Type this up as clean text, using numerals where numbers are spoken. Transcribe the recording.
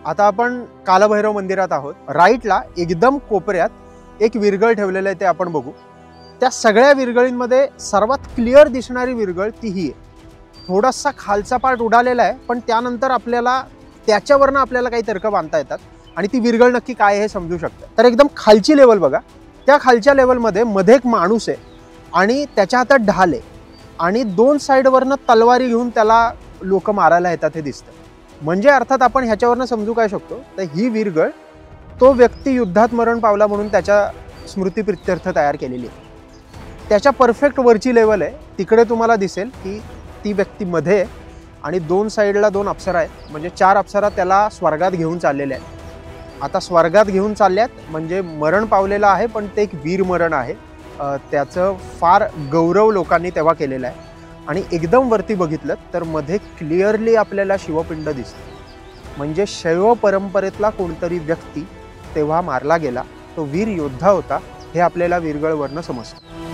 आता आपण कालभैरव मंदिरात आहोत। राईटला एकदम कोपऱ्यात एक विरगळ ठेवलेलं आहे, ते आपण बघू। त्या सगळ्या विरगळींमध्ये सर्वात क्लिअर दिसणारी विरगळ ती ही आहे। थोडासा खालचा पार्ट उडालेला आहे, पण त्यानंतर आपल्याला त्याच्यावरनं आपल्याला काही तर्क बांधता येतात आणि ती विरगळ नक्की काय आहे हे समजू शकतं। तर एकदम खालची लेवल बघा, त्या खालच्या लेवलमध्ये मध्ये एक माणूस आहे आणि त्याच्या हातात ढाल आहे आणि दोन साईडवरनं तलवारी घेऊन त्याला लोक मारायला येतात हे दिसतं। म्हणजे अर्थात आपण ह्याच्यावरनं समजू काय शकतो, तर ही विरगळ तो व्यक्ती युद्धात मरण पावला म्हणून त्याच्या स्मृतीप्रित्यर्थ तयार केलेली आहे। त्याच्या परफेक्ट वरची लेवल आहे, तिकडे तुम्हाला दिसेल की ती व्यक्ती मध्ये आहे आणि दोन साईडला दोन अप्सरा आहेत, म्हणजे 4 अप्सरा त्याला स्वर्गात घेऊन चाललेल्या आहेत। आता स्वर्गात घेऊन चालल्यात म्हणजे मरण पावलेलं आहे, पण ते एक वीर मरण आहे। त्याचं फार गौरव लोकांनी तेव्हा केलेला आहे। आणि एकदम वरती बघितलं तर मध्ये क्लिअरली आपल्याला शिवपिंड दिसते, म्हणजे शैव परंपरेतला कोणतरी व्यक्ती तेव्हा मारला गेला, तो वीर योद्धा होता हे आपल्याला विरगळवरनं समजतं।